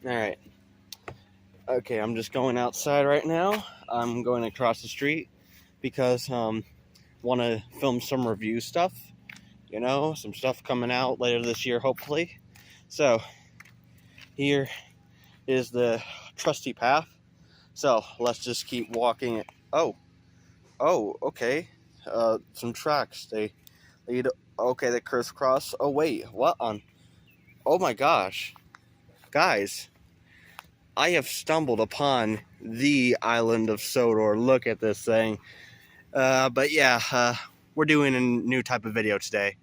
Alright. Okay, I'm just going outside right now. I'm going across the street because want to film some review stuff. You know, some stuff coming out later this year, hopefully. So, here is the trusty path. So, let's just keep walking. Oh, okay. Some tracks. They lead. Okay, they crisscross. Oh, wait, what on? Oh my gosh. Guys, I have stumbled upon the island of Sodor. Look at this thing. But yeah, we're doing a new type of video today.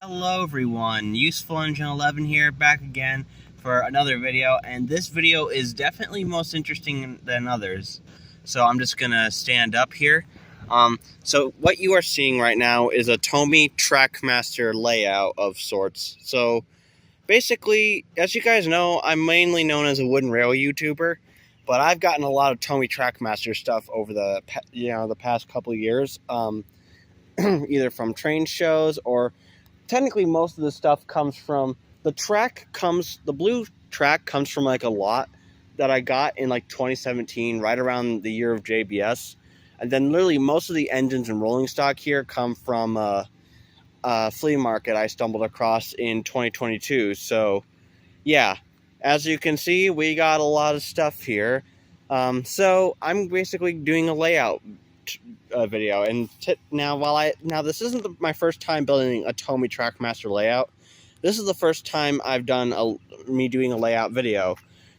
Hello everyone, Useful Engine 11 here, back again for another video, and this video is definitely most interesting than others. So I'm just gonna stand up here. So what you are seeing right now is a Tomy Trackmaster layout of sorts. So basically, as you guys know, I'm mainly known as a wooden rail YouTuber, but I've gotten a lot of Tomy Trackmaster stuff over the past couple of years, either from train shows or technically most of the stuff comes from the blue track comes from like a lot that I got in like 2017, right around the year of JBS. And then literally most of the engines and rolling stock here come from a flea market I stumbled across in 2022. So yeah, as you can see, we got a lot of stuff here. So I'm basically doing a layout video, and now this isn't my first time building a Tomy Trackmaster layout. This is the first time I've done me doing a layout video.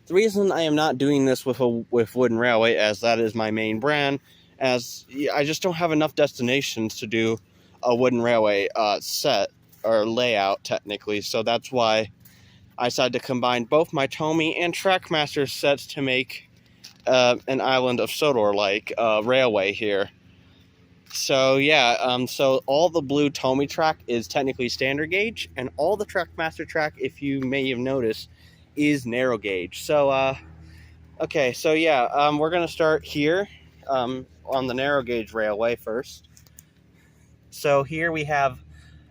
The reason I am not doing this with Wooden Railway, as that is my main brand, as I just don't have enough destinations to do a Wooden Railway set or layout technically. So that's why I decided to combine both my Tomy and Trackmaster sets to make an island of Sodor like railway here. So yeah, so all the blue Tomy track is technically standard gauge, and all the Trackmaster track, if you may have noticed, is narrow gauge. So okay, so yeah, we're gonna start here on the narrow gauge railway first. So here we have,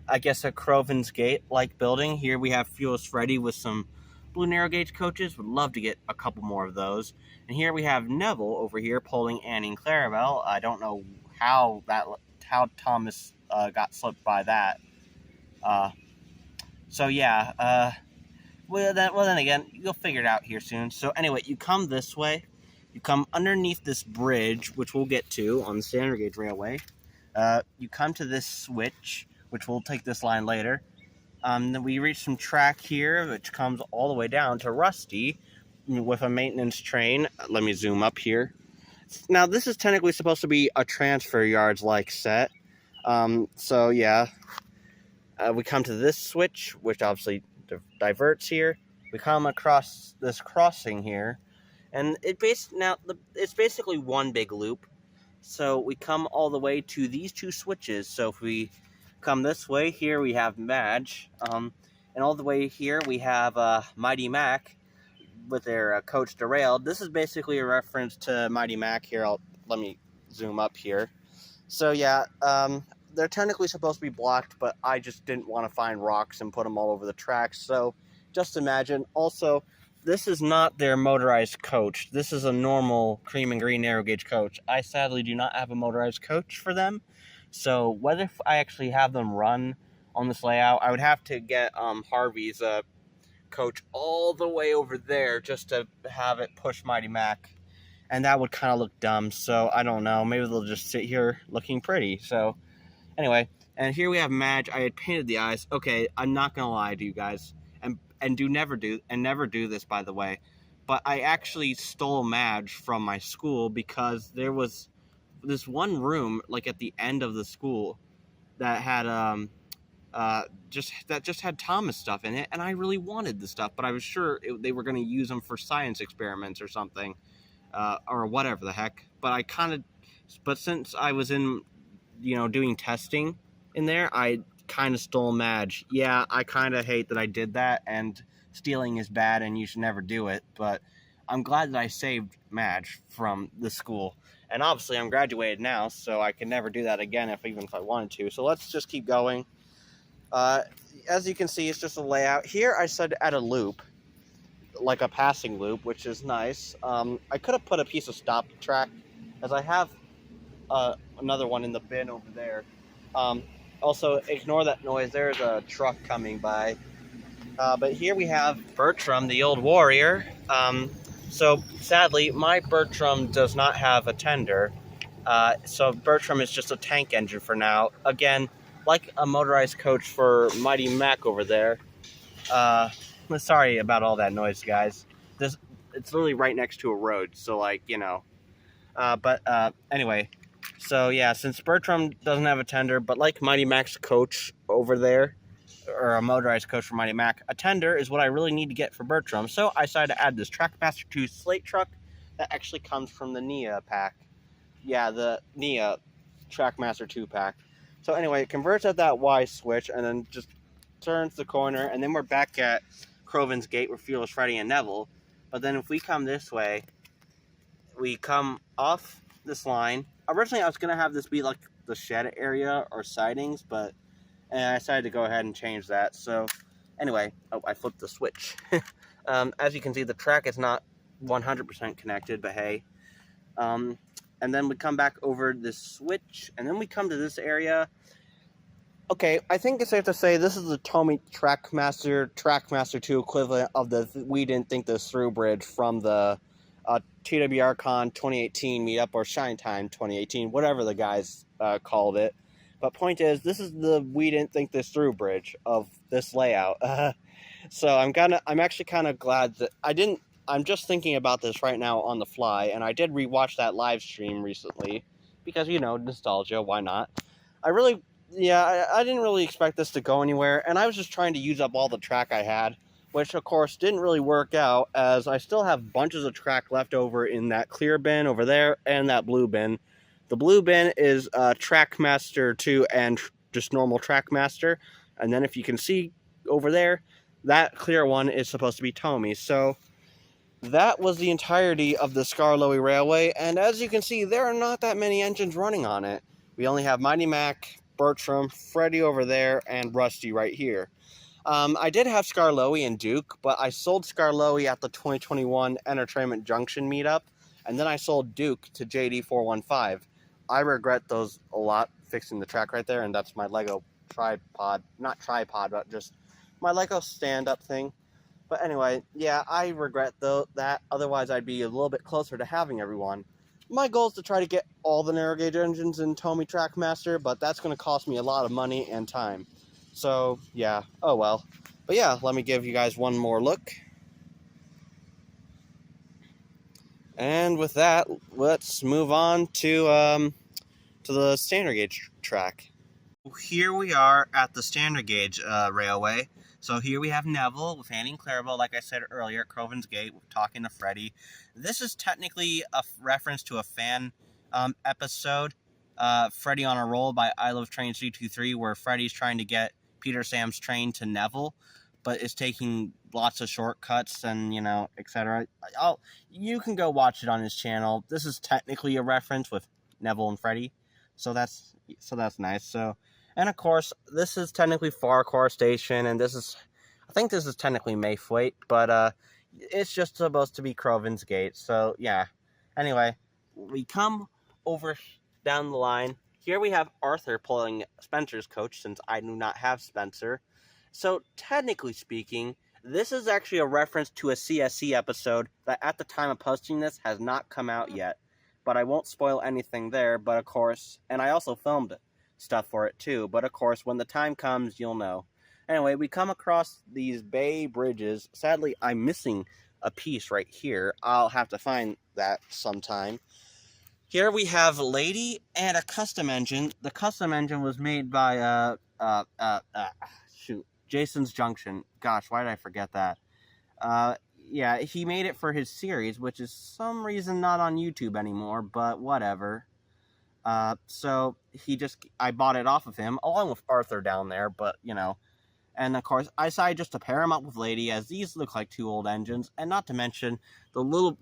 I guess, a Crovan's Gate like building. Here we have Fuel's Freddy with some blue narrow gauge coaches. Would love to get a couple more of those. And here we have Neville over here pulling Annie and Clarabelle. I don't know how Thomas got slipped by that. So yeah, well then again, you'll figure it out here soon. So anyway, you come this way, you come underneath this bridge, which we'll get to on the standard gauge railway. You come to this switch, which we'll take this line later. Then we reach some track here, which comes all the way down to Rusty with a maintenance train. Let me zoom up here. Now, this is technically supposed to be a transfer yards like set. So yeah, we come to this switch, which obviously diverts here. We come across this crossing here, and it's basically one big loop. So we come all the way to these two switches. So if we come this way, here we have Madge, and all the way here we have Mighty Mac with their coach derailed. This is basically a reference to Mighty Mac here. Let me zoom up here. So yeah, they're technically supposed to be blocked, but I just didn't want to find rocks and put them all over the tracks. So just imagine. Also, this is not their motorized coach. This is a normal cream and green narrow gauge coach. I sadly do not have a motorized coach for them. So whether if I actually have them run on this layout, I would have to get Harvey's coach all the way over there just to have it push Mighty Mac. And that would kind of look dumb. So I don't know. Maybe they'll just sit here looking pretty. So anyway, and here we have Madge. I had painted the eyes. Okay, I'm not going to lie to you guys. And never do this, by the way. But I actually stole Madge from my school because there was this one room, like at the end of the school, that had just had Thomas stuff in it, and I really wanted the stuff, but I was sure they were going to use them for science experiments or something, or whatever the heck. But since I was in, doing testing in there, I kind of stole Madge. Yeah, I kind of hate that I did that, and stealing is bad and you should never do it, but I'm glad that I saved Madge from the school. And obviously I'm graduated now, so I can never do that again even if I wanted to. So let's just keep going. As you can see, it's just a layout. Here I said add a loop, like a passing loop, which is nice. I could have put a piece of stop track, as I have another one in the bin over there. Also, ignore that noise. There's a truck coming by. But here we have Bertram, the old warrior. So sadly, my Bertram does not have a tender. So Bertram is just a tank engine for now. Again, like a motorized coach for Mighty Mac over there. Sorry about all that noise, guys. It's literally right next to a road, so like, you know. Anyway, so yeah, since Bertram doesn't have a tender, but like Mighty Mac's coach over there, or a motorized coach for Mighty Mac, a tender is what I really need to get for Bertram. So I decided to add this Trackmaster 2 slate truck that actually comes from the Nia pack. Yeah, the Nia Trackmaster 2 pack. So anyway, it converts at that Y switch and then just turns the corner, and then we're back at Crovan's Gate with Fearless Freddy and Neville. But then if we come this way, we come off this line. Originally I was going to have this be like the shed area or sidings, but I decided to go ahead and change that. So anyway, I flipped the switch. As you can see, the track is not 100% connected, but hey. And then we come back over this switch, and then we come to this area. Okay, I think it's safe to say this is the Tomy Trackmaster 2 equivalent of the We Didn't Think This Through bridge from the TWRCon 2018 meetup, or Shine Time 2018, whatever the guys called it. But point is, this is the We Didn't Think This Through bridge of this layout. So I'm actually kind of glad that I'm just thinking about this right now on the fly, and I did rewatch that live stream recently because, you know, nostalgia, why not? I didn't really expect this to go anywhere, and I was just trying to use up all the track I had, which of course didn't really work out, as I still have bunches of track left over in that clear bin over there and that blue bin. The blue bin is Trackmaster 2 and just normal Trackmaster, and then if you can see over there, that clear one is supposed to be Tomy. So that was the entirety of the Skarloey Railway, and as you can see, there are not that many engines running on it. We only have Mighty Mac, Bertram, Freddy over there, and Rusty right here. I did have Skarloey and Duke, but I sold Skarloey at the 2021 Entertainment Junction meetup, and then I sold Duke to JD415. I regret those a lot, fixing the track right there, and that's my Lego tripod. Not tripod, but just my Lego stand-up thing. But anyway, yeah, I regret that. Otherwise, I'd be a little bit closer to having everyone. My goal is to try to get all the narrow gauge engines in Tomy Trackmaster, but that's going to cost me a lot of money and time. So, yeah, oh well. But yeah, let me give you guys one more look. And with that, let's move on to the standard gauge track. Here we are at the standard gauge railway. So here we have Neville with Annie and Clarabelle, like I said earlier, at Crovan's Gate, talking to Freddy. This is technically a reference to a fan episode, Freddy on a Roll by I Love Train 323, where Freddy's trying to get Peter Sam's train to Neville, but is taking lots of shortcuts and, you know, etc. You can go watch it on his channel. This is technically a reference with Neville and Freddy, so that's nice. So. And of course, this is technically Farquhar Station, and I think this is technically Mayfleet, but it's just supposed to be Crovan's Gate, so yeah. Anyway, we come over down the line. Here we have Arthur pulling Spencer's coach, since I do not have Spencer. So, technically speaking, this is actually a reference to a CSC episode that at the time of posting this has not come out yet. But I won't spoil anything there, but of course, and I also filmed stuff for it too, but of course when the time comes you'll know. Anyway, we come across these bay bridges. Sadly, I'm missing a piece right here. I'll have to find that sometime. Here we have Lady and a custom engine. The custom engine was made by Jason's Junction. Gosh, why did I forget that? Yeah, he made it for his series, which is some reason not on YouTube anymore, but whatever. So I bought it off of him along with Arthur down there, but you know. And of course, I decided just to pair them up with Lady, as these look like two old engines. And not to mention,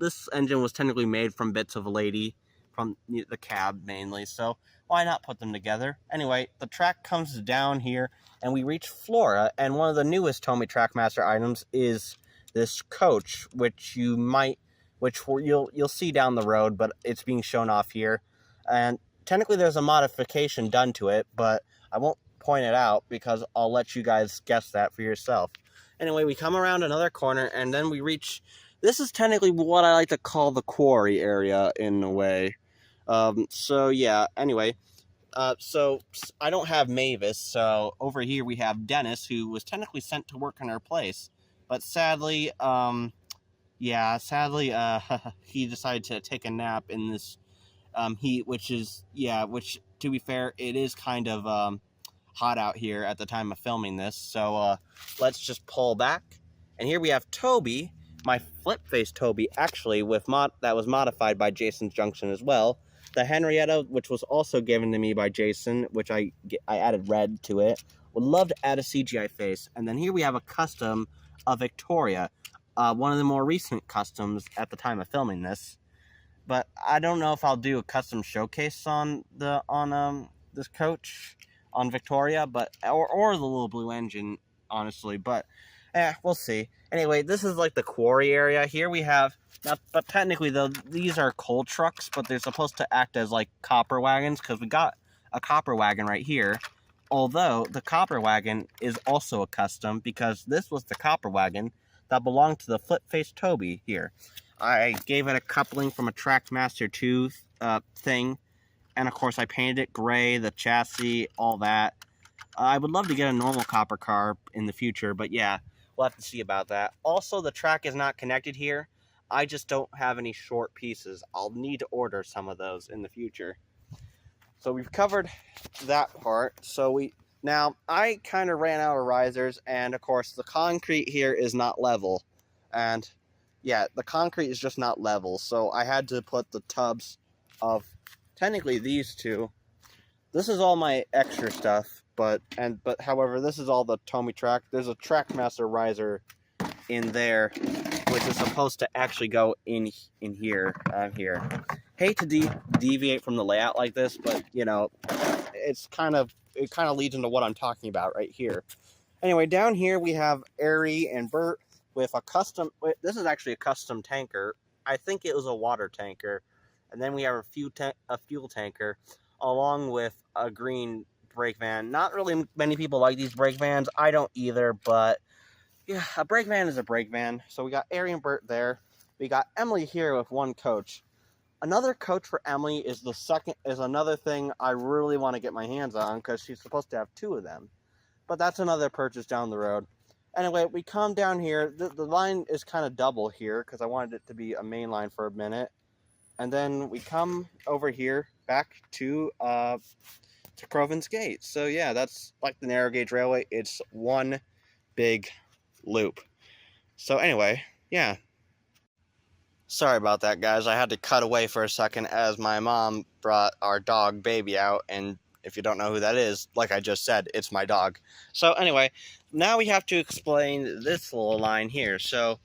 this engine was technically made from bits of Lady, from the cab mainly. So why not put them together? Anyway, the track comes down here, and we reach Flora. And one of the newest Tomy Trackmaster items is this coach, which you'll see down the road, but it's being shown off here. And technically, there's a modification done to it, but I won't point it out because I'll let you guys guess that for yourself. Anyway, we come around another corner, and then we reach, this is technically what I like to call the quarry area in a way. So yeah, anyway, so I don't have Mavis, so over here we have Dennis, who was technically sent to work in her place, but sadly, he decided to take a nap in this heat, which to be fair, it is kind of hot out here at the time of filming this. So let's just pull back, and here we have Toby, my flip face Toby, actually that was modified by Jason's Junction as well. The Henrietta, which was also given to me by Jason, which I added red to it. Would love to add a CGI face. And then here we have a custom of Victoria, one of the more recent customs at the time of filming this. But I don't know if I'll do a custom showcase on this coach on Victoria, but or the little blue engine, honestly, but we'll see. Anyway, this is like the quarry area. Here we have, but technically though, these are coal trucks, but they're supposed to act as like copper wagons, because we got a copper wagon right here. Although the copper wagon is also a custom, because this was the copper wagon that belonged to the flip face Toby here. I gave it a coupling from a Trackmaster 2 thing. And of course, I painted it gray, the chassis, all that. I would love to get a normal copper car in the future, but yeah, we'll have to see about that. Also, the track is not connected here. I just don't have any short pieces. I'll need to order some of those in the future. So we've covered that part. Now, I kind of ran out of risers, and of course, the concrete here is not level. And yeah, the concrete is just not level, so I had to put the tubs of technically these two. This is all my extra stuff, but however, this is all the Tomy track. There's a Trackmaster riser in there, which is supposed to actually go in here. Hate to deviate from the layout like this, but you know, it kind of leads into what I'm talking about right here. Anyway, down here we have Ari and Bert with a custom. This is actually a custom tanker. I think it was a water tanker. And then we have a fuel tanker, along with a green brake van. Not really many people like these brake vans. I don't either, but yeah, a brake van is a brake van. So we got Ari and Bert there. We got Emily here with one coach. Another coach for Emily is another thing I really want to get my hands on, because she's supposed to have two of them. But that's another purchase down the road. Anyway, we come down here. The line is kind of double here, because I wanted it to be a main line for a minute. And then we come over here back to Crovan's Gate. So yeah, that's like the narrow gauge railway. It's one big loop. So anyway, yeah. Sorry about that, guys. I had to cut away for a second as my mom brought our dog Baby out, and if you don't know who that is, like I just said, it's my dog. So anyway, now we have to explain this little line here. So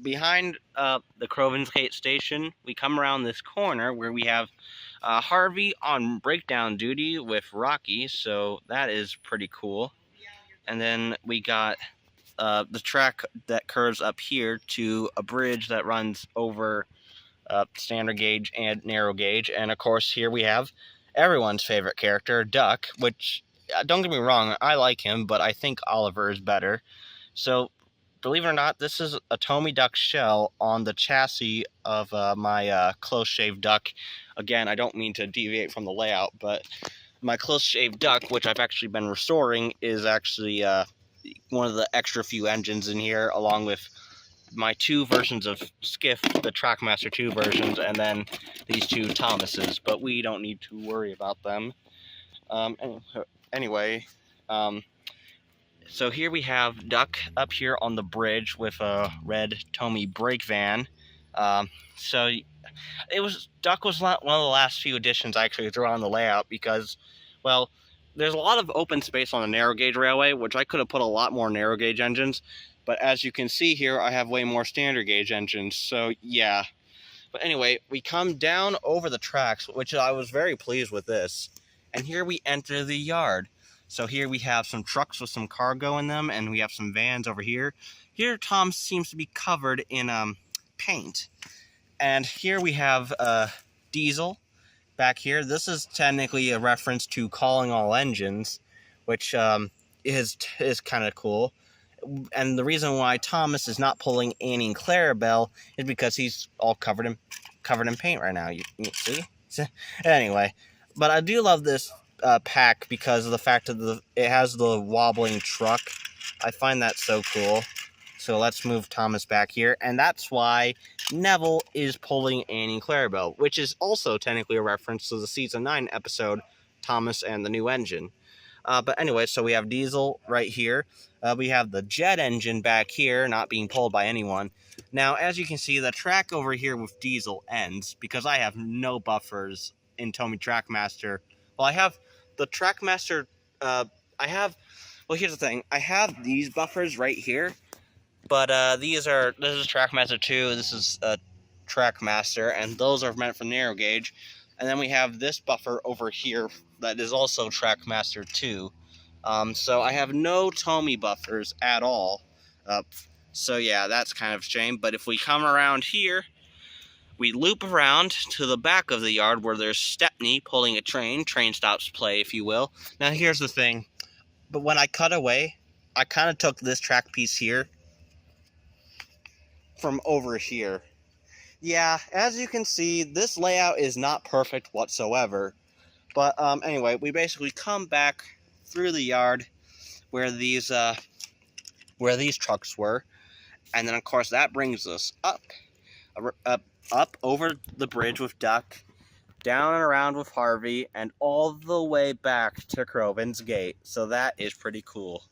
behind the Crovan's Gate station, we come around this corner where we have Harvey on breakdown duty with Rocky, so that is pretty cool. And then we got the track that curves up here to a bridge that runs over standard gauge and narrow gauge. And of course, here we have everyone's favorite character, Duck, which, don't get me wrong, I like him, but I think Oliver is better. So believe it or not, this is a Tomy Duck shell on the chassis of my close-shave Duck. Again, I don't mean to deviate from the layout, but my close-shave Duck, which I've actually been restoring, is actually one of the extra few engines in here, along with my two versions of Skiff, the Trackmaster 2 versions, and then these two Thomases, but we don't need to worry about them. Anyway, so here we have Duck up here on the bridge with a red Tomy brake van. So Duck was not one of the last few additions I actually threw on the layout because, well, there's a lot of open space on the narrow gauge railway, which I could have put a lot more narrow gauge engines, but as you can see here, I have way more standard gauge engines, so yeah. But anyway, we come down over the tracks, which I was very pleased with this, and here we enter the yard. So here we have some trucks with some cargo in them, and we have some vans over here. Here Tom seems to be covered in paint. And here we have diesel back here. This is technically a reference to calling all engines, which is kind of cool. And the reason why Thomas is not pulling Annie and Clarabelle is because he's all covered in paint right now. You see? Anyway, but I do love this pack because of the fact that it has the wobbling truck. I find that so cool. So let's move Thomas back here, and that's why Neville is pulling Annie and Clarabelle, which is also technically a reference to the Season 9 episode, Thomas and the New Engine. But anyway, so we have diesel right here. We have the jet engine back here, not being pulled by anyone. Now, as you can see, the track over here with diesel ends, because I have no buffers in Tomy Trackmaster. Well, I have the Trackmaster, well, here's the thing. I have these buffers right here. But this is Trackmaster 2, this is Trackmaster, and those are meant for narrow gauge. And then we have this buffer over here that is also Trackmaster 2. So I have no Tomy buffers at all. So yeah, that's kind of a shame. But if we come around here, we loop around to the back of the yard where there's Stepney pulling a train stops play, if you will. Now here's the thing. But when I cut away, I kind of took this track piece here from over here. Yeah, as you can see, this layout is not perfect whatsoever. But anyway, we basically come back through the yard where these trucks were, and then of course that brings us up over the bridge with Duck, down and around with Harvey, and all the way back to Crovan's Gate. So that is pretty cool.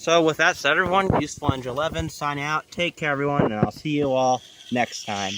So with that said, everyone, Useful Engine 11 signing out. Take care, everyone, and I'll see you all next time.